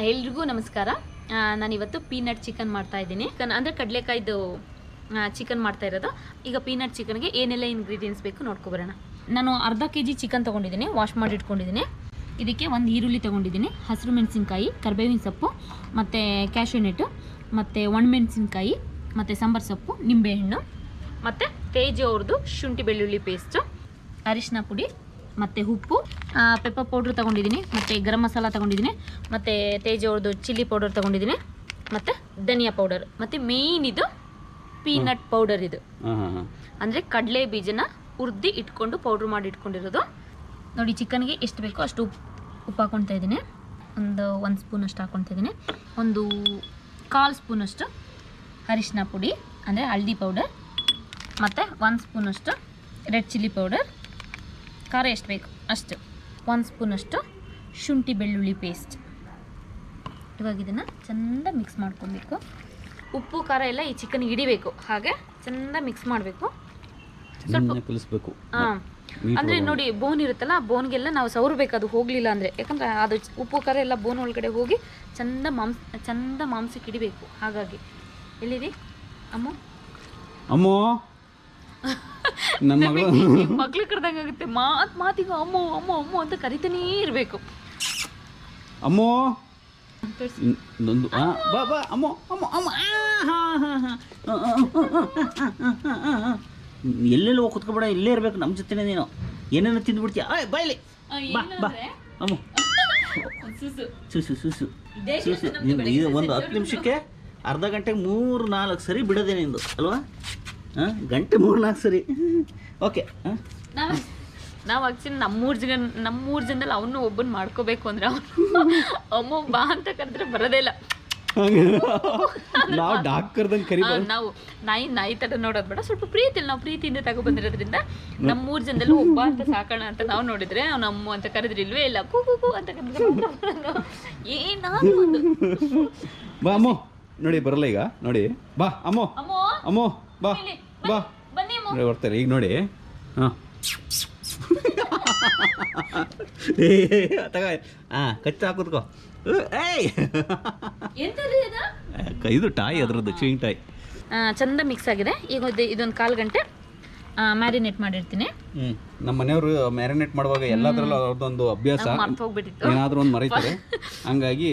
ಎಲ್ರಿಗೂ ನಮಸ್ಕಾರ. ನಾನಿವತ್ತು ಪೀನಟ್ ಚಿಕನ್ ಮಾಡ್ತಾ ಇದ್ದೀನಿ. ಅಂದರೆ ಕಡಲೆಕಾಯ್ದು ಚಿಕನ್ ಮಾಡ್ತಾ ಇರೋದು. ಈಗ ಪೀನಟ್ ಚಿಕನ್ಗೆ ಏನೆಲ್ಲ ಇಂಗ್ರೀಡಿಯೆಂಟ್ಸ್ ಬೇಕು ನೋಡ್ಕೊಬರೋಣ. ನಾನು ಅರ್ಧ kg ಚಿಕನ್ ತೊಗೊಂಡಿದ್ದೀನಿ, ವಾಶ್ ಮಾಡಿ ಇಟ್ಕೊಂಡಿದ್ದೀನಿ. ಇದಕ್ಕೆ ಒಂದು ಈರುಳ್ಳಿ ತೊಗೊಂಡಿದ್ದೀನಿ, ಹಸಿರು ಮೆಣಸಿನ್ಕಾಯಿ, ಕರಿಬೇವಿನ ಸೊಪ್ಪು ಮತ್ತು ಕ್ಯಾಶ್ಯೂ ನಟ್ಟು ಮತ್ತು ಒಣಮೆಣಸಿನ್ಕಾಯಿ ಮತ್ತು ಸಾಂಬಾರು ಸೊಪ್ಪು, ನಿಂಬೆಹಣ್ಣು ಮತ್ತು ತೇಜು ಅವ್ರದ್ದು ಶುಂಠಿ ಬೆಳ್ಳುಳ್ಳಿ ಪೇಸ್ಟು, ಅರಿಶಿನ ಪುಡಿ ಮತ್ತು ಉಪ್ಪು, ಪೆಪ್ಪರ್ ಪೌಡ್ರ್ ತೊಗೊಂಡಿದ್ದೀನಿ, ಮತ್ತು ಗರಂ ಮಸಾಲ ತೊಗೊಂಡಿದ್ದೀನಿ, ಮತ್ತು ತೇಜ್ ಅವ್ರದ್ದು ಚಿಲ್ಲಿ ಪೌಡರ್ ತೊಗೊಂಡಿದ್ದೀನಿ, ಮತ್ತು ಧನಿಯಾ ಪೌಡರ್, ಮತ್ತು ಮೇಯ್ನ್ ಇದು ಪೀನಟ್ ಪೌಡರ್. ಇದು ಅಂದರೆ ಕಡಲೆ ಬೀಜನ ಹುರಿದು ಇಟ್ಕೊಂಡು ಪೌಡ್ರ್ ಮಾಡಿ ಇಟ್ಕೊಂಡಿರೋದು. ನೋಡಿ, ಚಿಕನ್ಗೆ ಎಷ್ಟು ಬೇಕೋ ಅಷ್ಟು ಉಪ್ಪು ಹಾಕ್ಕೊಳ್ತಾ ಇದ್ದೀನಿ. ಒಂದು ಸ್ಪೂನಷ್ಟು ಹಾಕ್ಕೊಳ್ತಾ ಇದ್ದೀನಿ. ಒಂದು 1/4 ಸ್ಪೂನಷ್ಟು ಅರಿಶಿನ ಪುಡಿ ಅಂದರೆ ಹಳದಿ ಪೌಡರ್, ಮತ್ತು 1 ಸ್ಪೂನಷ್ಟು ರೆಡ್ ಚಿಲ್ಲಿ ಪೌಡರ್, ಖಾರ ಎಷ್ಟು ಬೇಕು ಅಷ್ಟು, 1 ಸ್ಪೂನಷ್ಟು ಶುಂಠಿ ಬೆಳ್ಳುಳ್ಳಿ ಪೇಸ್ಟ್. ಇವಾಗ ಇದನ್ನು ಚೆಂದ ಮಿಕ್ಸ್ ಮಾಡ್ಕೊಬೇಕು. ಉಪ್ಪು ಖಾರ ಎಲ್ಲ ಈ ಚಿಕನ್ ಹಿಡಿಬೇಕು, ಹಾಗೆ ಚೆಂದ ಮಿಕ್ಸ್ ಮಾಡಬೇಕು. ಸ್ವಲ್ಪ ಕಲಿಸ್ಬೇಕು. ಹಾಂ, ಅಂದರೆ ನೋಡಿ, ಬೋನ್ ಇರುತ್ತಲ್ಲ, ಬೋನ್ಗೆಲ್ಲ ನಾವು ಸವರಬೇಕು, ಅದು ಹೋಗಲಿಲ್ಲ ಅಂದರೆ. ಯಾಕಂದರೆ ಅದು ಉಪ್ಪು ಖಾರ ಎಲ್ಲ ಬೋನ್ ಒಳಗಡೆ ಹೋಗಿ ಚಂದ ಮಾಂಸಕ್ಕೆ ಹಿಡಿಬೇಕು. ಹಾಗಾಗಿ ಎಲ್ಲಿದೆ ಅಮ್ಮ? ಅಮ್ಮೋ ನಮ್ಮ ಮಕ್ಳು ಕರೆದಂಗೆ ಆಗುತ್ತೆ. ಮಾತಿಗೆ ಅಮ್ಮೋ ಅಮ್ಮೋ ಅಮ್ಮೋ ಅಂತ ಕರಿತಾನೇ ಇರಬೇಕು. ಅಮ್ಮೋ ಬಾ ಬಾ ಅಮ್ಮೋ ಅಮ್ಮೋ ಅಮ್ಮ. ಎಲ್ಲೆಲ್ಲೋ ಕುತ್ಕೊಬೇಡ, ಇಲ್ಲೇ ಇರಬೇಕು ನಮ್ಮ ಜೊತೆನೇ. ನೀನು ಏನೇನೋ ತಿಂದ್ಬಿಡ್ತೀಯ. ಬಾಯ್ಲಿ ಬಾ ಬಾ ಅಮ್ಮೋ. ಸುಸು ಸುಸು ಸುಸು. ಇದು ಒಂದು 10 ನಿಮಿಷಕ್ಕೆ ಅರ್ಧ ಗಂಟೆಗೆ 3-4 ಸರಿ ಬಿಡೋದೇ ನಿಂದು ಅಲ್ವಾ? ಗಂಟೆ 3-4 ಸರಿ. ಓಕೆ. ನಾವು ಆ್ಯಕ್ಚುಲಿ ನಮ್ಮೂರು ಜನದಲ್ಲಿ ಅವನು ಒಬ್ಬನ ಮಾಡ್ಕೋಬೇಕು ಅಂದರೆ ಅವನು ಅಮ್ಮ ಬಾ ಅಂತ ಕರೆದ್ರೆ ಬರೋದೇ ಇಲ್ಲ. ನಾವು ಡಾಕ್ಟರ್ದಂಗೆ ಕರಿಬೋದು. ನಾವು ನಾಯಿ ಥರ ನೋಡೋದು ಬೇಡ, ಸ್ವಲ್ಪ ನಾವು ಪ್ರೀತಿಯಿಂದ ತಗೊಬಂದಿರೋದ್ರಿಂದ ನಮ್ಮೂರು ಜನದಲ್ಲಿ ಒಬ್ಬ ಅಂತ ಸಾಕೋಣ ಅಂತ ನಾವು ನೋಡಿದ್ರೆ ಅವ್ನು ಅಮ್ಮ ಅಂತ ಕರೆದ್ರೆ ಇಲ್ವೇ ಇಲ್ಲ. ಕೂಗು ಅಂತ ಕರೆದ್ರೆ ಏನಾದ್ರು ಒಂದು. ಬಾ ಅಮ್ಮೋ. ನೋಡಿ ಬರಲ್ಲ ಈಗ. ನೋಡಿ ಬಾ ಅಮ್ಮೋ ಅಮ್ಮೋ ಬಾ ಬಾ ನೋಡಿ ಬರ್ತಾರೆ ಈಗ. ನೋಡಿ ಹಾಂ ತಗ ಕಚ್ಚ ಹಾಕುತ್ಕೋ. ಇದು ಟಾಯ್, ಅದರದ್ದು ಚೀಂಗ್ ಟಾಯ್. ಚಂದ ಮಿಕ್ಸ್ ಆಗಿದೆ. ಈಗ ಇದೊಂದು 1/4 ಗಂಟೆ ಮ್ಯಾರಿನೇಟ್ ಮಾಡಿರ್ತೀನಿ. ನಮ್ಮ ಮನೆಯವರು ಮ್ಯಾರಿನೇಟ್ ಮಾಡುವಾಗ ಎಲ್ಲದರಲ್ಲೂ ಅವ್ರದ್ದೊಂದು ಅಭ್ಯಾಸ, ಏನಾದರೂ ಒಂದು ಮರೀತಾರೆ. ಹಂಗಾಗಿ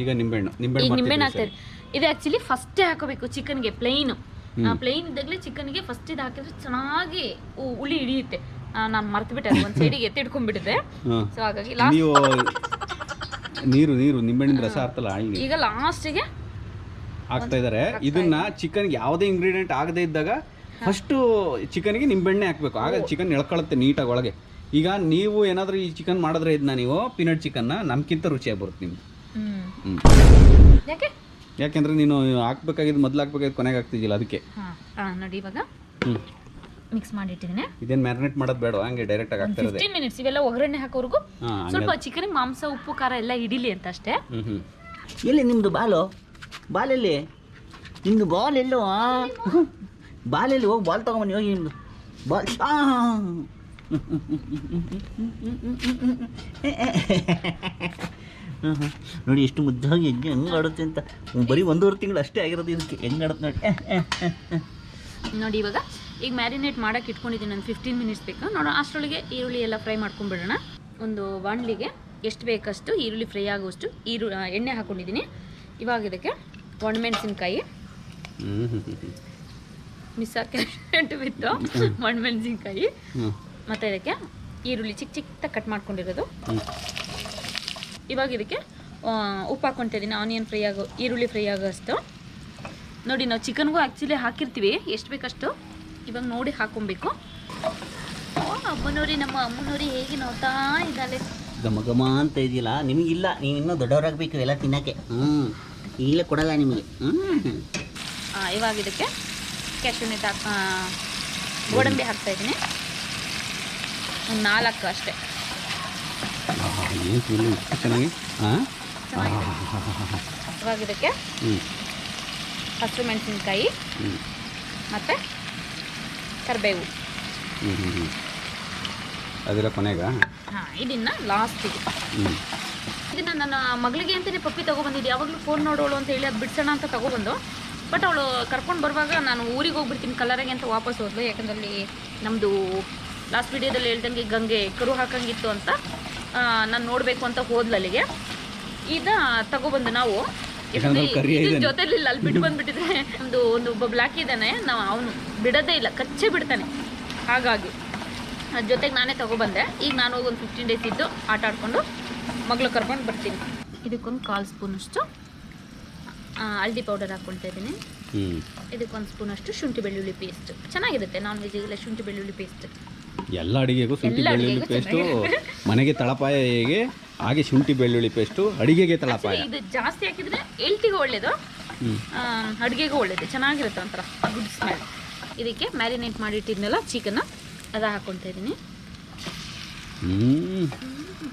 ಈಗ ನಿಂಬೆಹಣ್ಣು ಹಾಕ್ತಾರೆ. ಇದು ಆ್ಯಕ್ಚುಲಿ ಫಸ್ಟೇ ಹಾಕೋಬೇಕು ಚಿಕನ್ಗೆ. ಪ್ಲೈನ್ ಇದ್ದಾಗಲೇ ಚಿಕನ್ಗೆ ಫಸ್ಟ್ ಇದು ಹಾಕಿದ್ರೆ ಚೆನ್ನಾಗಿ ಹುಳಿ ಹಿಡಿಯುತ್ತೆ. ನಾನು ಮರ್ತುಬಿಟ್ಟೆ, ಒಂದು ಸೈಡಿಗೆ ಎತ್ತಿಡ್ಕೊಂಡ್ಬಿಟ್ಟಿದೆ. ಸೊ ಹಾಗಾಗಿ ನೀರು ನಿಂಬೆಹಣ್ಣಿನ ರಸ ಆಗ್ತಲ್ಲ, ಈಗ ಲಾಸ್ಟಿಗೆ ಹಾಕ್ತಾ ಇದ್ದಾರೆ. ಇದನ್ನ ಚಿಕನ್ಗೆ ಯಾವುದೇ ಇಂಗ್ರೀಡಿಯೆಂಟ್ ಆಗದೇ ಇದ್ದಾಗ ಫಸ್ಟು ಚಿಕನ್ಗೆ ನಿಂಬೆಣ್ಣೆ ಹಾಕಬೇಕು. ಆಗ ಚಿಕನ್ ಎಳ್ಕೊಳ್ಳುತ್ತೆ ನೀಟಾಗಿ ಒಳಗೆ. ಈಗ ನೀವು ಏನಾದರೂ ಈ ಚಿಕನ್ ಮಾಡಿದ್ರೆ ಇದನ್ನ ನೀವು ಪೀನಟ್ ಚಿಕನ್ನ ನಮ್ಗಿಂತ ರುಚಿಯಾಗಿ ಬರುತ್ತೆ ನಿಮ್ಗೆ. ಯಾಕೆಂದ್ರೆ ನೀನು ಹಾಕ್ಬೇಕಾಗಿದ್ದು ಮೊದಲು ಹಾಕ್ಬೇಕಾಗಿದ್ದು ಕೊನೆಗೆ ಹಾಕ್ತಿದ್ದಿಲ್ಲ, ಅದಕ್ಕೆ. ನೋಡಿ ಇವಾಗ ಮಿಕ್ಸ್ ಮಾಡಿಟ್ಟಿದ್ದೀನಿ. ಇದೇನು ಮ್ಯಾರಿನೇಟ್ ಮಾಡೋದು ಬೇಡ, ಹಂಗೆ ಡೈರೆಕ್ಟ್ ಆಗಿ ಹಾಕ್ತಾ ಇರೋದು. 15 ಮಿನಿಟ್ಸ್ ಇವೆಲ್ಲ ಒಗ್ಗರಣೆ ಹಾಕೋರ್ಗು ಸ್ವಲ್ಪ ಚಿಕನ್ ಮಾಂಸ ಉಪ್ಪು ಖಾರ ಎಲ್ಲ ಹಿಡಿಲಿ ಅಂತ ಅಷ್ಟೇ. ಎಲ್ಲಿ ನಿಮ್ಮದು ಬಾಲೆಲ್ಲಿ ನಿಮ್ಮದು ಬಾಲ್ ಎಲ್ಲೋ? ಬಾಲೆಲ್ಲಿ ಹೋಗಿ ಬಾಲ್ ತೊಗೊಂಬನ್ನಿ, ಹೋಗಿ ನಿಮ್ಮದು ಬಾಲ್. ನೋಡಿ ಎಷ್ಟು ಮುದ್ದಾಗಿ ಹೆಂಗೆ ಆಡುತ್ತೆ ಅಂತ. ಬರೀ 1.5 ತಿಂಗಳು ಅಷ್ಟೇ ಆಗಿರೋದು ಇದಕ್ಕೆ. ಹೆಂಗೆ ಆಡುತ್ತೆ ನೋಡಿ. ನೋಡಿ ಇವಾಗ ಈಗ ಮ್ಯಾರಿನೇಟ್ ಮಾಡೋಕೆ ಇಟ್ಕೊಂಡಿದ್ದೀನಿ. ಒಂದು 15 ಮಿನಿಟ್ಸ್ ಬೇಕು. ನೋಡೋಣ ಅಷ್ಟರೊಳಗೆ ಈರುಳ್ಳಿ ಎಲ್ಲ ಫ್ರೈ ಮಾಡ್ಕೊಂಡ್ಬಿಡೋಣ. ಒಂದು ಬಾಣಲಿಗೆ ಎಷ್ಟು ಬೇಕಷ್ಟು ಈರುಳ್ಳಿ ಫ್ರೈ ಆಗುವಷ್ಟು ಎಣ್ಣೆ ಹಾಕ್ಕೊಂಡಿದ್ದೀನಿ. ಇವಾಗ ಇದಕ್ಕೆ ಒಣಮೆಣಸಿನ್ಕಾಯಿ ಕ್ಯಾರೆಟ್ ಬಿತ್ತು, ಒಣಮೆಣಸಿನ್ಕಾಯಿ, ಮತ್ತು ಇದಕ್ಕೆ ಈರುಳ್ಳಿ ಚಿಕ್ಕದಾಗಿ ಕಟ್ ಮಾಡ್ಕೊಂಡಿರೋದು. ಇವಾಗ ಇದಕ್ಕೆ ಉಪ್ಪು ಹಾಕ್ಕೊಳ್ತಾ ಇದ್ದೀನಿ. ಆನಿಯನ್ ಈರುಳ್ಳಿ ಫ್ರೈ ಆಗೋಷ್ಟು. ನೋಡಿ, ನಾವು ಚಿಕನ್ಗೂ ಆ್ಯಕ್ಚುಲಿ ಹಾಕಿರ್ತೀವಿ, ಎಷ್ಟು ಬೇಕಷ್ಟು. ಇವಾಗ ನೋಡಿ ಹಾಕ್ಕೊಬೇಕು. ಅಮ್ಮನವ್ರಿ, ನಮ್ಮ ಅಮ್ಮನವ್ರಿ ಹೇಗೆ ನೋಡ್ತಾ ಇದ್ದಾಳೆ. ಘಮ ಅಂತ ಇದೆಯಲ್ಲ, ನಿಮಗಿಲ್ಲ, ನೀವು ಇನ್ನೂ ದೊಡ್ಡವರಾಗಬೇಕು ಎಲ್ಲ ತಿನ್ನೋಕ್ಕೆ. ಈಗಲೇ ಕೊಡಲ್ಲ ನಿಮಗೆ. ಇವಾಗ ಇದಕ್ಕೆ ಕ್ಯಾಶ್ಯೂ ನಟ್ ಗೋಡಂಬಿ ಹಾಕ್ತಾಯಿದ್ದೀನಿ, ಒಂದು 4 ಅಷ್ಟೇ. ಇವಾಗ ಇದಕ್ಕೆ ಹಸಿರು ಮೆಣಸಿನ್ಕಾಯಿ ಮತ್ತು ಕರಿಬೇವು ಅದೆಲ್ಲ ಕೊನೆಗ. ಇದನ್ನು ಲಾಸ್ಟಿಗೆ ದಿನ ನನ್ನ ಮಗಳಿಗೆ ಅಂತಲೇ ಪಪ್ಪಿ ತೊಗೊಬಂದಿದ್ದು, ಯಾವಾಗಲೂ ಫೋನ್ ನೋಡೋಳು ಅಂತ ಹೇಳಿ ಅದು ಬಿಡ್ಸೋಣ ಅಂತ ತೊಗೊಬಂದು. ಬಟ್ ಅವಳು ಕರ್ಕೊಂಡು ಬರುವಾಗ ನಾನು ಊರಿಗೆ ಹೋಗ್ಬಿಡ್ತೀನಿ ಕಲರಿಗೆ ಅಂತ ವಾಪಸ್ ಹೋದ್ಲು. ಯಾಕಂದ್ರೆ ಅಲ್ಲಿ ನಮ್ಮದು ಲಾಸ್ಟ್ ವಿಡಿಯೋದಲ್ಲಿ ಹೇಳ್ದಂಗೆ ಗಂಗೆ ಕರು ಹಾಕಂಗಿತ್ತು ಅಂತ ನಾನು ನೋಡಬೇಕು ಅಂತ ಹೋದ್ಲು ಅಲ್ಲಿಗೆ. ಈಗ ತಗೊಬಂದು ನಾವು ಜೊತೆಲಿ ಅಲ್ಲಿ ಬಿಟ್ಟು ಬಂದ್ಬಿಟ್ಟಿದ್ರೆ ಒಂದು ಒಬ್ಬ ಬ್ಲ್ಯಾಕ್ ಇದ್ದಾನೆ, ನಾವು ಅವನು ಬಿಡೋದೇ ಇಲ್ಲ, ಕಚ್ಚೆ ಬಿಡ್ತಾನೆ. ಹಾಗಾಗಿ ಅದ್ರ ಜೊತೆಗೆ ನಾನೇ ತೊಗೊಬಂದೆ. ಈಗ ನಾನು ಹೋಗಿ ಒಂದು 15 ಡೇಸ್ ಇದ್ದು ಆಟ ಆಡ್ಕೊಂಡು ಮಗಳು ಕರ್ಕೊಂಡು ಬರ್ತೀನಿ. ಇದಕ್ಕೊಂದು 1/4 ಸ್ಪೂನಷ್ಟು ಹಲ್ದಿ ಪೌಡರ್ ಹಾಕ್ಕೊಳ್ತಾ ಇದ್ದೀನಿ. ಇದಕ್ಕೊಂದು ಸ್ಪೂನಷ್ಟು ಶುಂಠಿ ಬೆಳ್ಳುಳ್ಳಿ ಪೇಸ್ಟ್. ಚೆನ್ನಾಗಿರುತ್ತೆ ನಾನ್ ವೆಜ್ಜಿಗೆಲ್ಲ ಶುಂಠಿ ಬೆಳ್ಳುಳ್ಳಿ ಪೇಸ್ಟ್. ಎಲ್ಲ ಅಡಿಗೆಗೂ ಶುಂಠಿ ಬೆಳ್ಳುಳ್ಳಿ ಪೇಸ್ಟು, ಮನೆಗೆ ತಳಪಾಯ ಹೇಗೆ ಹಾಗೆ ಶುಂಠಿ ಬೆಳ್ಳುಳ್ಳಿ ಪೇಸ್ಟು ಅಡಿಗೆಗೆ ತಳಪಾಯ. ಇದು ಜಾಸ್ತಿ ಹಾಕಿದ್ರೆ ಹೆಲ್ತಿಗೂ ಒಳ್ಳೇದು, ಅಡುಗೆಗೂ ಒಳ್ಳೇದು, ಚೆನ್ನಾಗಿರುತ್ತೆ ಒಂಥರ ಗುಡ್ ಸ್ಮೆಲ್. ಇದಕ್ಕೆ ಮ್ಯಾರಿನೇಟ್ ಮಾಡಿಟ್ಟಿದ್ನಲ್ಲ ಚಿಕನ್ ಅದ ಹಾಕ್ಕೊಳ್ತಾ ಇದ್ದೀನಿ.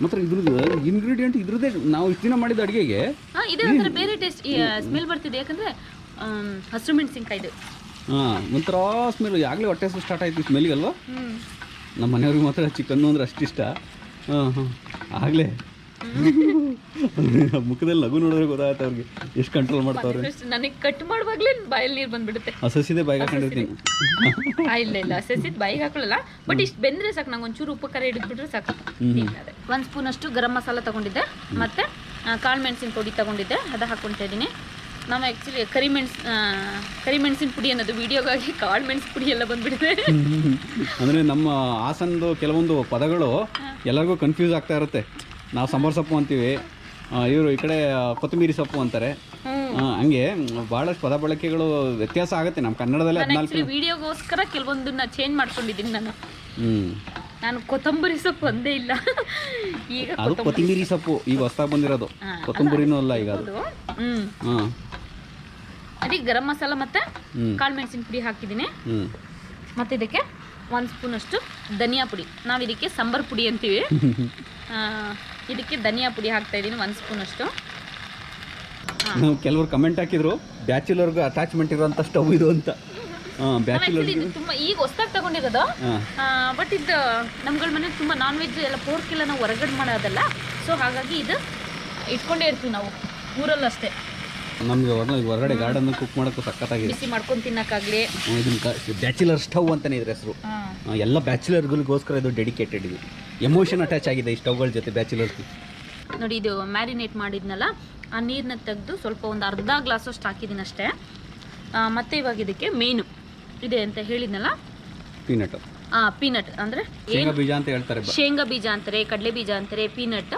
ಮಾತ್ರ ಇದ್ರದ್ದು ಇಂಗ್ರೀಡಿಯೆಂಟ್ ಇದ್ರದ್ದೇ ನಾವು ಇಷ್ಟು ದಿನ ಮಾಡಿದ ಅಡುಗೆಗೆ ಇದೇ ಒಂಥರ ಬೇರೆ ಟೇಸ್ಟ್ ಸ್ಮೆಲ್ ಬರ್ತಿದೆ. ಯಾಕಂದರೆ ಹಸಿರು ಮೆಣಸಿನ್ಕಾಯ್ದು ಒಂಥರ ಸ್ಮೆಲ್. ಆಗಲೇ ಹೊಟ್ಟೆ ಸ್ಟಾರ್ಟ್ ಆಯ್ತು ಸ್ಮೆಲ್ಗೆ ಅಲ್ವಾ. ನಮ್ಮ ಮನೆಯವ್ರಿಗೆ ಮಾತ್ರ ಚಿಕನ್ನು ಅಂದ್ರೆ ಅಷ್ಟಿಷ್ಟ. ಆಗಲೇ ಮುಖದಲ್ಲಿ ನಗು ನೋಡಿದ್ರೆ ಗೊತ್ತಾಗುತ್ತೆ ಅವ್ರಿಗೆ ಎಷ್ಟು ಕಂಟ್ರೋಲ್ ಮಾಡ್ತಾವ್ರೆ. ನನಗೆ ಕಟ್ ಮಾಡುವಾಗಲೇ ಬಾಯಲ್ಲಿ ನೀರು ಬಂದ್ಬಿಡುತ್ತೆ. ಹಸಿದೆ ಬಾಯಿಗೆ ಹಾಕೊಂಡಿರ್ತೀನಿ. ಇಲ್ಲ ಹಸಿದ ಬಾಯಿಗೆ ಹಾಕೊಳ್ಳಲ್ಲ, ಬಟ್ ಇಷ್ಟು ಬೆಂದರೆ ಸಾಕು. ನಂಗೆ ಒಂಚೂರು ಉಪ್ಪು ಖಾರ ಹಿಡಿದ್ಬಿಟ್ರೆ ಸಾಕು. 1 ಸ್ಪೂನಷ್ಟು ಗರಂ ಮಸಾಲ ತೊಗೊಂಡಿದ್ದೆ, ಮತ್ತು ಕಾಳು ಮೆಣಸಿನ ಪುಡಿ ತೊಗೊಂಡಿದ್ದೆ, ಅದು ಹಾಕ್ಕೊಳ್ತಾ ಇದ್ದೀನಿ. ನಾವು ಆ್ಯಕ್ಚುಲಿ ಕರಿಮೆಣಸಿನ ಪುಡಿ ಅನ್ನೋದು ವೀಡಿಯೋಗಾಗಿ ಕಾಳು ಮೆಣಸಿನ ಪುಡಿ ಎಲ್ಲ ಬಂದ್ಬಿಟ್ಟಿದೆ. ಅಂದರೆ ನಮ್ಮ ಹಾಸನದು ಕೆಲವೊಂದು ಪದಗಳು ಎಲ್ಲರಿಗೂ ಕನ್ಫ್ಯೂಸ್ ಆಗ್ತಾ ಇರುತ್ತೆ. ನಾವು ಸಾಂಬಾರು ಸೊಪ್ಪು ಅಂತೀವಿ, ಇವರು ಈ ಕಡೆ ಕೊತ್ತಂಬರಿ ಸೊಪ್ಪು ಅಂತಾರೆ. ಹಂಗೆ ಭಾಳಷ್ಟು ಪದ ಬಳಕೆಗಳು ವ್ಯತ್ಯಾಸ ಆಗುತ್ತೆ ನಮ್ಮ ಕನ್ನಡದಲ್ಲಿ. 14 ವಿಡಿಯೋಗೋಸ್ಕರ ಕೆಲವೊಂದನ್ನ ಚೇಂಜ್ ಮಾಡ್ಕೊಂಡಿದ್ದೀನಿ ನಾನು ಕೊತ್ತಂಬರಿ ಸೊಪ್ಪು ಒಂದೇ ಇಲ್ಲ. ಈಗ ಅದು ಕೊತ್ತಂಬರಿ ಸೊಪ್ಪು ಈಗ ಹೊಸದಾಗಿ ಬಂದಿರೋದು, ಕೊತ್ತಂಬರಿನೂ ಅಲ್ಲ ಈಗ ಅದು. ಅದಕ್ಕೆ ಗರಂ ಮಸಾಲ ಮತ್ತು ಕಾಳು ಮೆಣಸಿನ ಪುಡಿ ಹಾಕಿದ್ದೀನಿ. ಮತ್ತು ಇದಕ್ಕೆ 1 ಸ್ಪೂನಷ್ಟು ಧನಿಯಾ ಪುಡಿ, ನಾವು ಇದಕ್ಕೆ ಸಾಂಬಾರು ಪುಡಿ ಅಂತೀವಿ. ಇದಕ್ಕೆ ಧನಿಯಾ ಪುಡಿ ಹಾಕ್ತಾ ಇದ್ದೀನಿ 1 ಸ್ಪೂನಷ್ಟು. ಕೆಲವರು ಕಮೆಂಟ್ ಹಾಕಿದ್ರು ಬ್ಯಾಚುಲರ್ಗೆ ಅಟ್ಯಾಚ್ಮೆಂಟ್ ಇರೋಂಥ ಸ್ಟವ್ ಇದು ಅಂತ. ಬ್ಯಾಚುಲರ್ ತುಂಬ ಈಗ ಹೊಸದಾಗಿ ತಗೊಂಡಿರೋದು. ಬಟ್ ಇದು ನಮ್ಗಳ ಮನೆಗೆ ತುಂಬ ನಾನ್ ವೆಜ್ ಎಲ್ಲ ಪೋರ್ಕ್ ಎಲ್ಲ ನಾವು ಹೊರಗಡೆ ಮಾಡೋದಲ್ಲ. ಸೊ ಹಾಗಾಗಿ ಇದು ಇಟ್ಕೊಂಡೇ ಇರ್ತೀವಿ ನಾವು ಊರಲ್ಲಷ್ಟೇ. ನಮಗೆ ಹೊರಗಡೆ ಗಾರ್ಡನ್ ಕುಕ್ ಮಾಡೋಕ್ಕೂ ಸಖತ್ತಾಗಿದೆ, ಬಿಸಿ ಮಾಡ್ಕೊಂಡು ತಿನ್ನೋಕ್ಕಾಗಲಿ. ಇದನ್ನ ಬ್ಯಾಚುಲರ್ ಸ್ಟವ್ ಅಂತಲೇ ಇದ್ರ ಹೆಸರು. ಎಲ್ಲ ಬ್ಯಾಚುಲರ್ಗಳಿಗೋಸ್ಕರ ಇದು ಡೆಡಿಕೇಟೆಡ್. ಇದು ಎಮೋಷನ್ ಅಟ್ಯಾಚ್ ಆಗಿದೆ ಈ ಸ್ಟವ್ಗಳ ಜೊತೆ ಬ್ಯಾಚುಲರ್ಸ್ಗೆ. ನೋಡಿ, ಇದು ಮ್ಯಾರಿನೇಟ್ ಮಾಡಿದ್ನಲ್ಲ, ಆ ನೀರನ್ನ ತೆಗೆದು ಸ್ವಲ್ಪ ಒಂದು ಅರ್ಧ ಗ್ಲಾಸಷ್ಟು ಹಾಕಿದ್ದೀನಿ ಅಷ್ಟೇ. ಮತ್ತು ಇವಾಗ ಇದಕ್ಕೆ ಮೇನು ಇದೆ ಅಂತ ಹೇಳಿದ್ನಲ್ಲ, ಪೀನಟ್ ಅಂದರೆ ಶೇಂಗಾ ಬೀಜ ಅಂತ ಹೇಳ್ತಾರೆ. ಶೇಂಗಾ ಬೀಜ ಅಂತಾರೆ, ಕಡಲೆ ಬೀಜ ಅಂತಾರೆ, ಪೀನಟ್.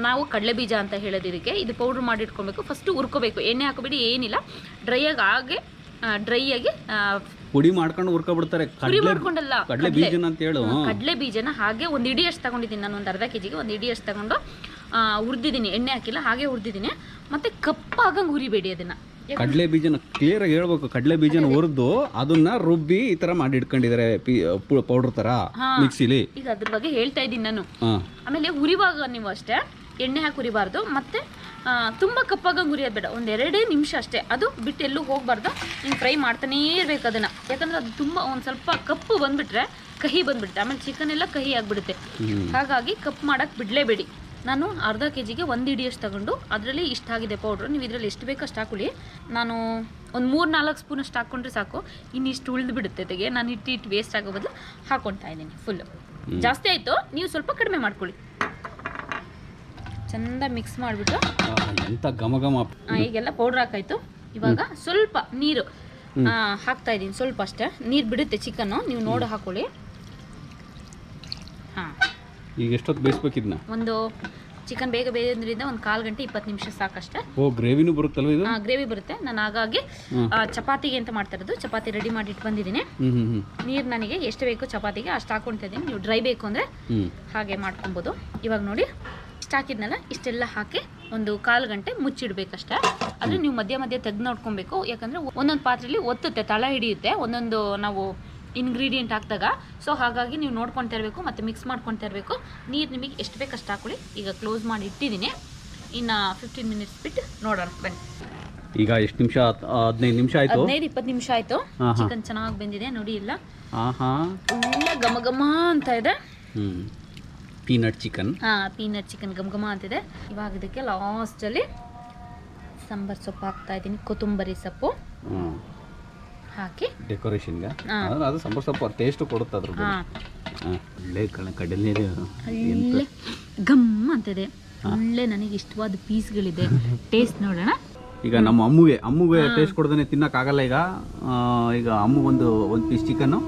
ನಾವು ಕಡಲೆ ಬೀಜ ಅಂತ ಹೇಳೋದು ಇದಕ್ಕೆ. ಇದು ಪೌಡ್ರ್ ಮಾಡಿ ಇಟ್ಕೊಬೇಕು. ಫಸ್ಟು ಹುರ್ಕೋಬೇಕು, ಎಣ್ಣೆ ಹಾಕೋಬೇಡಿ, ಏನಿಲ್ಲ, ಡ್ರೈ ಆಗಿ ಪುಡಿ ಮಾಡ್ಕೊಂಡು ಹುರ್ಕೊಬಿಡ್ತಾರೆ. ಪುಡಿ ಮಾಡ್ಕೊಂಡಲ್ಲ, ಕಡಲೆ ಬೀಜನ ಅಂತ ಹೇಳು. ಕಡಲೆ ಬೀಜನ ಹಾಗೆ 1 ಇಡಿ ಅಷ್ಟು ತಗೊಂಡಿದ್ದೀನಿ ನಾನು. ಒಂದು ಅರ್ಧ ಕೆಜಿಗೆ 1 ಇಡಿ ಅಷ್ಟು ತಗೊಂಡು ಹುರಿದಿದ್ದೀನಿ, ಎಣ್ಣೆ ಹಾಕಿಲ್ಲ, ಹಾಗೆ ಹುರಿದಿದ್ದೀನಿ. ಮತ್ತು ಕಪ್ಪಾಗಂಗೆ ಹುರಿಬೇಡಿ ಅದನ್ನು. ಕಡಲೆ ಬೀಜನ ಕ್ಲಿಯರ್ ಆಗಿ ಹೇಳ್ಬೇಕು. ಕಡಲೆ ಬೀಜನ ಹುರಿದು ಅದನ್ನ ರುಬ್ಬಿ ಈ ತರ ಮಾಡಿ ಇಟ್ಕೊಂಡಿದ್ದಾರೆ ಪೌಡರ್ ತರ ಮಿಕ್ಸಿಲಿ. ಈಗ ಅದ್ರ ಬಗ್ಗೆ ಹೇಳ್ತಾ ಇದ್ದೀನಿ ನಾನು. ಆಮೇಲೆ ಹುರಿವಾಗ ನೀವು ಅಷ್ಟೇ ಎಣ್ಣೆ ಹಾಕಿ ಹುರಿಬಾರ್ದು, ಮತ್ತೆ ತುಂಬ ಕಪ್ಪಾಗಂಗೆ ಹುರಿಯೋದು ಬೇಡ. 1-2 ನಿಮಿಷ ಅಷ್ಟೇ, ಅದು ಬಿಟ್ಟು ಎಲ್ಲೂ ಹೋಗಬಾರ್ದು. ನೀವು ಫ್ರೈ ಮಾಡ್ತಾನೇ ಇರಬೇಕು ಅದನ್ನು. ಯಾಕಂದರೆ ಅದು ತುಂಬ ಒಂದು ಸ್ವಲ್ಪ ಕಪ್ಪು ಬಂದುಬಿಟ್ರೆ ಕಹಿ ಬಂದುಬಿಡುತ್ತೆ, ಆಮೇಲೆ ಚಿಕನ್ ಎಲ್ಲ ಕಹಿ ಆಗಿಬಿಡುತ್ತೆ. ಹಾಗಾಗಿ ಕಪ್ಪು ಮಾಡೋಕ್ಕೆ ಬಿಡಲೇಬೇಡಿ. ನಾನು ಅರ್ಧ ಕೆಜಿಗೆ 1 ಇಡಿ ಅಷ್ಟು ತಗೊಂಡು ಅದರಲ್ಲಿ ಇಷ್ಟ ಆಗಿದೆ ಪೌಡ್ರು. ನೀವು ಇದರಲ್ಲಿ ಎಷ್ಟು ಬೇಕೋ ಅಷ್ಟು ಹಾಕೊಳ್ಳಿ. ನಾನು ಒಂದು 3-4 ಸ್ಪೂನ್ ಅಷ್ಟು ಹಾಕ್ಕೊಂಡ್ರೆ ಸಾಕು. ಇನ್ನಿಷ್ಟು ಉಳಿದು ಬಿಡುತ್ತೆ ತೆಗೆ. ನಾನು ಇಟ್ಟು ವೇಸ್ಟ್ ಆಗೋ ಬದಲು ಹಾಕ್ಕೊಳ್ತಾ ಇದ್ದೀನಿ. ಫುಲ್ಲು ಜಾಸ್ತಿ ಆಯಿತು, ನೀವು ಸ್ವಲ್ಪ ಕಡಿಮೆ ಮಾಡ್ಕೊಳ್ಳಿ. ಚೆಂದ ಮಿಕ್ಸ್ ಮಾಡಿಬಿಟ್ಟು ಎಂಥ ಘಮ ಘಮ. ಈಗೆಲ್ಲ ಪೌಡ್ರ್ ಹಾಕಾಯ್ತು. ಇವಾಗ ಸ್ವಲ್ಪ ನೀರು ಹಾಕ್ತಾ ಇದ್ದೀನಿ, ಸ್ವಲ್ಪ ಅಷ್ಟೇ. ನೀರು ಬಿಡುತ್ತೆ ಚಿಕನ್ನು, ನೀವು ನೋಡಿ ಹಾಕೊಳ್ಳಿ. ಹಾಂ, ಈಗ ಎಷ್ಟೊತ್ತು ಬೇಯಿಸ್ಬೇಕಿದ್ನ? ಒಂದು ಚಿಕನ್ ಬೇಗ ಬೇಯೋದ್ರಿಂದ 1/4 ಗಂಟೆ 20 ನಿಮಿಷ ಸಾಕಷ್ಟೇ. ಓ, ಗ್ರೇವಿನೂ ಬರುತ್ತಲ್ವ ಇದು? ಗ್ರೇವಿ ಬರುತ್ತೆ. ನಾನು ಹಾಗಾಗಿ ಚಪಾತಿಗೆ ಅಂತ ಮಾಡ್ತಾ ಇರೋದು. ಚಪಾತಿ ರೆಡಿ ಮಾಡಿ ಇಟ್ಟು ಬಂದಿದ್ದೀನಿ. ನೀರು ನನಗೆ ಎಷ್ಟು ಬೇಕು ಚಪಾತಿಗೆ ಅಷ್ಟು ಹಾಕ್ಕೊಳ್ತಾ ಇದ್ದೀನಿ. ನೀವು ಡ್ರೈ ಬೇಕು ಅಂದರೆ ಹಾಗೆ ಮಾಡ್ಕೊಬೋದು. ಇವಾಗ ನೋಡಿ, ಇಷ್ಟು ಹಾಕಿದ್ನಲ್ಲ, ಇಷ್ಟೆಲ್ಲ ಹಾಕಿ ಒಂದು 1/4 ಗಂಟೆ ಮುಚ್ಚಿಡ್ಬೇಕಷ್ಟೇ. ಆದರೆ ನೀವು ಮಧ್ಯೆ ತೆಗೆದು ನೋಡ್ಕೊಬೇಕು. ಯಾಕಂದರೆ ಒಂದೊಂದು ಪಾತ್ರೆಯಲ್ಲಿ ಒತ್ತುತ್ತೆ, ತಳ ಹಿಡಿಯುತ್ತೆ ಒಂದೊಂದು ನಾವು ಇಂಗ್ರೀಡಿಯೆಂಟ್ ಹಾಕಿದಾಗ. ಸೊ ಹಾಗಾಗಿ ನೀವು ನೋಡ್ಕೊಳ್ತಾ ಇರಬೇಕು ಮತ್ತು ಮಿಕ್ಸ್ ಮಾಡ್ಕೊಳ್ತಾ ಇರಬೇಕು. ನೀರು ನಿಮಗೆ ಎಷ್ಟು ಬೇಕು ಅಷ್ಟು ಹಾಕೊಳ್ಳಿ. ಈಗ ಕ್ಲೋಸ್ ಮಾಡಿ ಇಟ್ಟಿದ್ದೀನಿ. ಇನ್ನು 15 ಮಿನಿಟ್ಸ್ ಬಿಟ್ಟು ನೋಡೋಣ ಬನ್ನಿ. ಈಗ ಎಷ್ಟು ನಿಮಿಷ? 15 ನಿಮಿಷ ಆಯಿತು. 15-20 ನಿಮಿಷ ಆಯಿತು. ಚಿಕನ್ ಚೆನ್ನಾಗಿ ಬೆಂದಿದೆ ನೋಡಿ. ಇಲ್ಲ ಘಮ ಘಮ ಅಂತ ಇದೆ. Peanut chicken. ಪೀನಟ್ ಚಿಕನ್ ಘಮ ಘಮ ಅಂತಿದೆ. ಇವಾಗ ಇದಕ್ಕೆ ಲಾಸ್ಟಲ್ಲಿ ಸಾಂಬಾರ್ ಸೊಪ್ಪು ಹಾಕ್ತಾ ಇದ್ದೀನಿ, ಕೊತ್ತಂಬರಿ ಸೊಪ್ಪು ಹಾಕಿ ಡೆಕೋರೇಷನ್ಗೆ. ಅದು ಸಾಂಬಾರ್ ಸೊಪ್ಪು ಟೇಸ್ಟ್ ಕೊಡುತ್ತೆ ಅದ್ರ ಒಳ್ಳೆ ಕಡಲೆ ಒಳ್ಳೆ ಘಮ್ ಅಂತಿದೆ. ಒಳ್ಳೆ ನನಗೆ ಇಷ್ಟವಾದ ಪೀಸ್ಗಳಿದೆ. ಟೇಸ್ಟ್ ನೋಡೋಣ. ಈಗ ನಮ್ಮ ಅಮ್ಮಗೆ ಟೇಸ್ಟ್ ಕೊಡ್ದೇನೆ ತಿನ್ನಕ್ಕಾಗಲ್ಲ. ಈಗ ಅಮ್ಮಗೆ ಒಂದು ಪೀಸ್ ಚಿಕನ್ನು.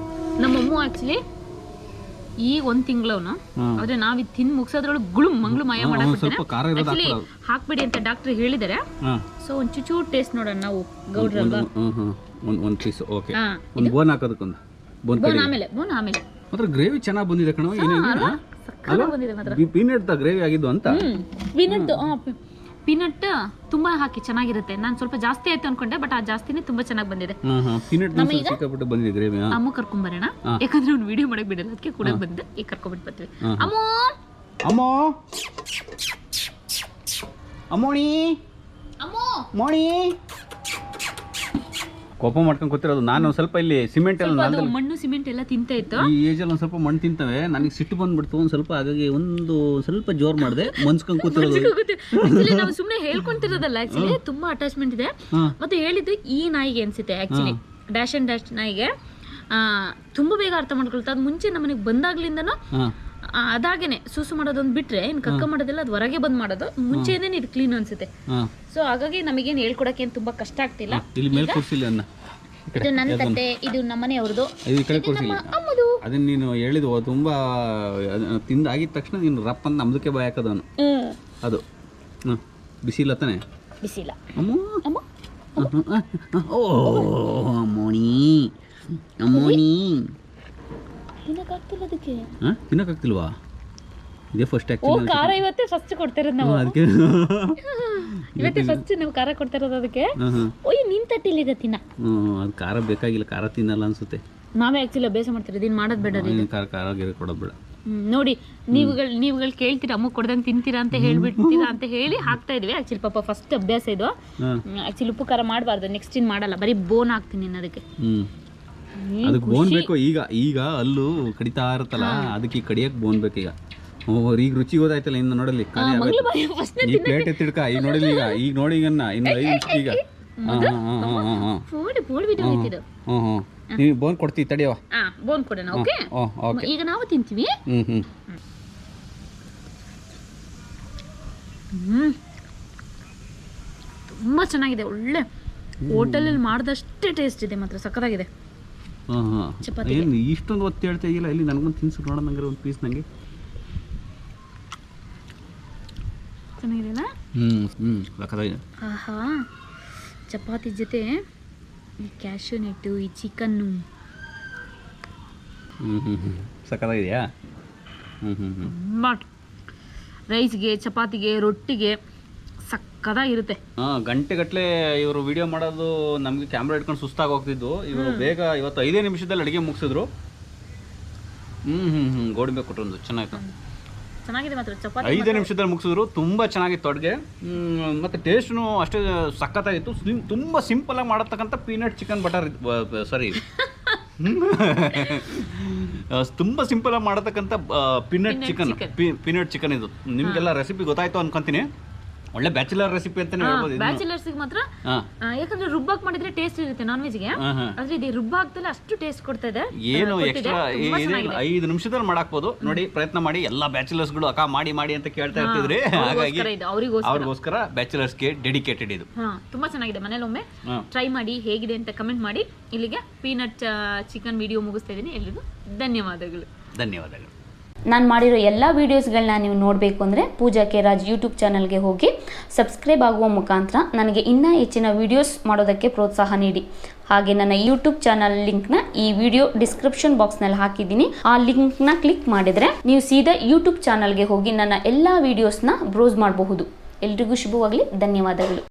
ನಮ್ಮ ಅಮ್ಮ ಆಕ್ಚುಲಿ ಈಗ 1 ತಿಂಗಳವನು, ಆದ್ರೆ ನಾವ್ ಇದು ತಿಂದು ಮುಗಿಸೋದ್ರೊಳಗೆ ಗುಳುಮ್ ಮಂಗ್ಳು ಮಾಯ ಮಾಡಾಕ್ಬಿಡ್ತೇನೆ. ಹಾಕ್ಬಿಡಿ ಅಂತ ಡಾಕ್ಟರ್ ಹೇಳಿದಾರೆ. ಸೊ ಒಂದ್ ಚೂಚೂರು ಟೇಸ್ಟ್ ನೋಡೋಣ ನಾವು ಗೌಡ್ರಲ್ವಾ. ಒಂದು ಪೀಸ್ ಓಕೆ. ಒಂದು ಬೋನ್ ಹಾಕೋದಕ್ಕೊಂದು ಬೋನ್ ಆಮೇಲೆ ಮಾತ್ರ ಗ್ರೇವಿ ಚೆನ್ನಾಗಿ ಬಂದಿದೆ ಕಣೋ. ಪೀನಟ್ ಗ್ರೇವಿ ಆಗಿದ್ದು ಅಂತ. ಪೀನಟ್ ತುಂಬಾ ಹಾಕಿ ಚೆನ್ನಾಗಿರುತ್ತೆ. ನಾನು ಸ್ವಲ್ಪ ಜಾಸ್ತಿ ಆಯ್ತು ಅನ್ಕೊಂಡೆ, ಬಟ್ ಆ ಜಾಸ್ತಿನೇ ತುಂಬಾ ಚೆನ್ನಾಗಿ ಬಂದಿದೆ. ಬಂದಿದೆ ಗ್ರೇವಿ. ಅಮ್ಮ ಕರ್ಕೊಂಬರೋಣ, ಯಾಕಂದ್ರೆ ಅವ್ನು ವಿಡಿಯೋ ಮಾಡಕ್ ಬಿಡಲ್ಲ, ಅದಕ್ಕೆ ಕೂಡ ಬಂದೆ. ಈಗ ಕರ್ಕೊಂಡ್ಬಿಟ್ಟು ಬರ್ತೀವಿ. ಮೋಣಿ ಕೋಪ ಮಾಡ್ಕೊಂಡು ಕೂತಿರೋದು. ನಾನು ಸ್ವಲ್ಪ ಇಲ್ಲಿ ಸಿಮೆಂಟ್ ಎಲ್ಲ ಮಣ್ಣು ಸಿಮೆಂಟ್ ಎಲ್ಲ ತಿಂತ ಇತ್ತು. ಈ ಏಜಲ್ಲಿ ಒಂದು ಸ್ವಲ್ಪ ಮಣ್ಣು ತಿಂತವೆ. ನನಗೆ ಸಿಟ್ಟು ಬಂದ್ಬಿಡ್ತು ಒಂದು ಸ್ವಲ್ಪ, ಹಾಗಾಗಿ ಒಂದು ಸ್ವಲ್ಪ ಜೋರ್ ಮಾಡಿದೆ, ಮನ್ಸ್ಕೊಂಡು ಕೂತಿರೋದು. ನಾವು ಸುಮ್ಮನೆ ಹೇಳ್ಕೊಂತಿರೋದಲ್ಲ, ಆಕ್ಚುಲಿ ತುಂಬಾ ಅಟ್ಯಾಚ್ಮೆಂಟ್ ಇದೆ. ಮತ್ತೆ ಹೇಳಿದ್ದು ಈ ನಾಯಿಗೆ ಅನ್ಸುತ್ತೆ, ಆಕ್ಚುಲಿ ಡ್ಯಾಶ್ ಅಂಡ್ ಡ್ಯಾಶ್ ನಾಯಿಗೆ ತುಂಬಾ ಬೇಗ ಅರ್ಥ ಮಾಡ್ಕೊಳ್ತಾ. ಅದು ಮುಂಚೆ ನಮ್ಮನೆಗೆ ಬಂದಾಗ್ಲಿಂದನೂ ಅದಾಗೇನೆ ಸೂಸು ಮಾಡೋದೊಂದು ಬಿಟ್ರೆ ಇನ್ನು ಕಕ್ಕ ಮಾಡೋದಿಲ್ಲ, ಅದು ಹೊರಗೆ ಬಂದ್ ಮಾಡೋದು. ಮುಂಚೆನೇ ಇದು ಕ್ಲೀನ್ ಅನ್ಸುತ್ತೆ. ಸೊ ಹಾಗಾಗಿ ನಮಗೇನು ಹೇಳ್ಕೊಡಕ್ಕೆ ತುಂಬಾ ಕಷ್ಟ ಆಗ್ತಿಲ್ಲ. ಇದು ನನ್ನ ತಟ್ಟೆ, ಇದು ನಮ್ಮನೆ ಅವ್ರದ್ದು. ಅದನ್ನ ನೀನು ಹೇಳಿದ್ವು ತುಂಬಾ ತಿಂದಾಗಿದ ತಕ್ಷಣ ನೀನು ರಪ್ಪ ಅಂತ ನಮ್ದಕ್ಕೆ ಬಾಯ್ ಹಾಕೋದವನು. ಅದು ಬಿಸಿ ಇಲ್ಲ ತಾನೆ? ಬಿಸಿ ಇಲ್ಲ. ತಿನ್ನಕ್ಕಾಗ್ತಿಲ್ವಾ? ಇದೇ ಫಸ್ಟ್ ಖಾರ ಇವತ್ತೇ ಫಸ್ಟ್ ಕೊಡ್ತಿರೋದು ನಾವು. ಅದಕ್ಕೆ ಇವತ್ತೇ ಫಸ್ಟ್ ನಾವು ಖಾರ ಕೊಡ್ತಿರೋದು ಅದಕ್ಕೆ. ಓಯ್ ನಿನ್ ತಟ್ಟಿಲಿದೆ ತಿನ್ನ. ಅದು ಖಾರ ಬೇಕಾಗಿಲ್ಲ, ಖಾರ ತಿನ್ನಲ್ಲ ಅನ್ಸುತ್ತೆ. ನಾವೇ ಆಕ್ಚುಲಿ ಅಭ್ಯಾಸ ಮಾಡ್ತಿರೋದು, ಇನ್ ಮಾಡೋದು ಬೇಡ. ಖಾರ ಗಿರ ಕೊಡೋದು ಬೇಡ. ನೋಡಿ ನೀವುಗಳು ಕೇಳ್ತೀರಾ ಅಮ್ಮ ಕೊಡ್ದಂಗೆ ತಿಂತೀರಾ ಅಂತ ಹೇಳ್ಬಿಡ್ತೀರಾ ಅಂತ ಹೇಳಿ ಹಾಕ್ತಾ ಇದೀವಿ. ಆಕ್ಚುಲಿ ಪಾಪ ಫಸ್ಟ್ ಅಭ್ಯಾಸ ಇದು. ಆಕ್ಚುಲಿ ಉಪ್ಪು ಖಾರ ಮಾಡಬಾರ್ದು, ನೆಕ್ಸ್ಟ್ ಇನ್ ಮಾಡಲ್ಲ, ಬರೀ ಬೋನ್ ಹಾಕ್ತೀನಿ ಅದಕ್ಕೆ. ಅದಕ್ಕೆ ಬೋನ್ ಬೇಕು. ಈಗ ಅಲ್ಲೂ ಕಡಿತಾ ಇರುತ್ತಲ್ಲ, ಅದಕ್ಕೆ ಈ ಕಡಿಯಕ್ಕೆ ಬೋನ್ ಬೇಕು. ಈಗ ರುಚಿ ಗೊತ್ತಾಯ್ತಲ್ಲ ಇನ್ನು ನೋಡಲಿ. ಈ ಪ್ಲೇಟ್ ಎತ್ತಿಡ್ಕ ಈಗ ನೋಡಲಿ. ಈಗ ನೋಡಿ ಇನ್ನು 5 ನಿಮಿಷ ಈಗ. ನೀವು ಬೋನ್ ಕೊಡ್ತೀವಿ ತಡಿಯವ. ಬೋನ್ ಕೊಡೋಣ. ಓಕೆ, ಈಗ ನಾವು ತಿಂತೀವಿ. ತುಂಬಾ ಚೆನ್ನಾಗಿದೆ. ಒಳ್ಳೆ ಹೋಟೆಲಲ್ಲಿ ಮಾಡಿದಷ್ಟೇ ಟೇಸ್ಟ್ ಇದೆ, ಮಾತ್ರ ಸಕ್ಕತ್ತಾಗಿದೆ. ಏನು ಇಷ್ಟೊಂದು ಒತ್ತಿ ಹೇಳ್ತಾ ಇಲ್ಲ ಇಲ್ಲಿ? ನನಗೊಂದು ತಿನ್ಸು ನೋಡೋಣ, ನಂಗೆ ಒಂದು ಪೀಸ್ ನಂಗೆ. ಚೆನ್ನಾಗಿದೆಯಲ್ಲ? ಸಕ್ಕತ್ತಾಗಿದೆ. ಆಹಾ, ಚಪಾತಿ ಜೊತೆ ಈ ಕ್ಯಾಶ್ಯೂ ನಟ್ಟು, ಈ ಚಿಕನ್ನು ಸಕ್ಕತ್ತಾಗಿದೆಯಾ? ರೈಸ್ಗೆ, ಚಪಾತಿಗೆ, ರೊಟ್ಟಿಗೆ ಸಕ್ಕತ್ತಾಗಿರುತ್ತೆ. ಗಂಟೆಗಟ್ಟಲೆ ಇವರು ವಿಡಿಯೋ ಮಾಡೋದು ನಮಗೆ ಕ್ಯಾಮ್ರಾ ಇಟ್ಕೊಂಡು ಸುಸ್ತಾಗಿ ಹೋಗ್ತಿದ್ದು. ಇವರು ಬೇಗ ಇವತ್ತು 5 ನಿಮಿಷದಲ್ಲಿ ಅಡುಗೆ ಮುಗಿಸಿದ್ರು. ಗೋಡಂಬಿ ಕೊಟ್ಟರು, ಚೆನ್ನಾಗಿದೆ ಮಾತ್ರ ಚಪಾತಿ. 5 ನಿಮಿಷದಲ್ಲಿ ಮುಗಿಸಿದ್ರು. ತುಂಬ ಚೆನ್ನಾಗಿತ್ತು ಅಡುಗೆ. ಮತ್ತು ಟೇಸ್ಟ್ನು ಅಷ್ಟೇ ಸಖತ್ತಾಗಿತ್ತು. ತುಂಬ ಸಿಂಪಲಾಗಿ ಮಾಡತಕ್ಕಂಥ ಪೀನಟ್ ಚಿಕನ್ ಬಟರ್, ಸಾರಿ ತುಂಬ ಸಿಂಪಲಾಗಿ ಮಾಡತಕ್ಕಂಥ ಪೀನಟ್ ಚಿಕನ್ ಇದು. ನಿಮಗೆಲ್ಲ ರೆಸಿಪಿ ಗೊತ್ತಾಯ್ತು ಅನ್ಕೊಂತೀನಿ. ಒಳ್ಳೆ ಬ್ಯಾಚುಲರ್ ರೆಸಿಪಿ ಅಂತಾನೆ ಹೇಳ್ಬೋದು. ಬ್ಯಾಚುಲರ್ಸ್ಗೆ ಮಾತ್ರ, ಯಾಕಂದ್ರೆ ರುಬ್ಬಾಕ್ ಮಾಡಿದ್ರೆ ಟೇಸ್ಟ್ ಇರುತ್ತೆ ನಾನ್ ವೆಜ್ಗೆ. ಆದ್ರೆ ಇದು ರುಬ್ಬಾಕ್ದಲ್ಲ ಅಷ್ಟು ಟೇಸ್ಟ್ ಕೊಡ್ತಾ ಇದೆ. ಏನು ಎಕ್ಸ್ಟ್ರಾ 5 ನಿಮಿಷದಲ್ಲಿ ಮಾಡಾಕ್ಬೋದು. ನೋಡಿ, ಪ್ರಯತ್ನ ಮಾಡಿ. ಎಲ್ಲ ಬ್ಯಾಚುಲರ್ಸ್ಗಳು ಅಕ್ಕ ಮಾಡಿ ಅಂತ ಕೇಳ್ತಾ ಇರ್ತಿದ್ರಿ, ಹಾಗಾಗಿ ಅವ್ರಿಗೋಸ್ಕರ ಬ್ಯಾಚುಲರ್ಸ್ಗೆ ಡೆಡಿಕೇಟೆಡ್ ಇದು. ತುಂಬಾ ಚೆನ್ನಾಗಿದೆ. ಮನೇಲಿ ಒಮ್ಮೆ ಟ್ರೈ ಮಾಡಿ, ಹೇಗಿದೆ ಅಂತ ಕಮೆಂಟ್ ಮಾಡಿ. ಇಲ್ಲಿಗೆ ಪೀನಟ್ ಚಿಕನ್ ವಿಡಿಯೋ ಮುಗಿಸ್ತಾ ಇದ್ದೀನಿ. ಎಲ್ರಿಗೂ ಧನ್ಯವಾದಗಳು. ನಾನು ಮಾಡಿರೋ ಎಲ್ಲ ವೀಡಿಯೋಸ್ಗಳನ್ನ ನೀವು ನೋಡಬೇಕು ಅಂದರೆ ಪೂಜಾ ಕೆ ರಾಜ್ ಯೂಟ್ಯೂಬ್ ಚಾನಲ್ಗೆ ಹೋಗಿ ಸಬ್ಸ್ಕ್ರೈಬ್ ಆಗುವ ಮುಖಾಂತರ ನನಗೆ ಇನ್ನೂ ಹೆಚ್ಚಿನ ವೀಡಿಯೋಸ್ ಮಾಡೋದಕ್ಕೆ ಪ್ರೋತ್ಸಾಹ ನೀಡಿ. ಹಾಗೆ ನನ್ನ ಯೂಟ್ಯೂಬ್ ಚಾನಲ್ ಲಿಂಕ್ನ ಈ ವಿಡಿಯೋ ಡಿಸ್ಕ್ರಿಪ್ಷನ್ ಬಾಕ್ಸ್ನಲ್ಲಿ ಹಾಕಿದ್ದೀನಿ. ಆ ಲಿಂಕ್ನ ಕ್ಲಿಕ್ ಮಾಡಿದರೆ ನೀವು ಸೀದಾ ಯೂಟ್ಯೂಬ್ ಚಾನಲ್ಗೆ ಹೋಗಿ ನನ್ನ ಎಲ್ಲ ವೀಡಿಯೋಸ್ನ ಬ್ರೌಸ್ ಮಾಡಬಹುದು. ಎಲ್ರಿಗೂ ಶುಭವಾಗಲಿ. ಧನ್ಯವಾದಗಳು.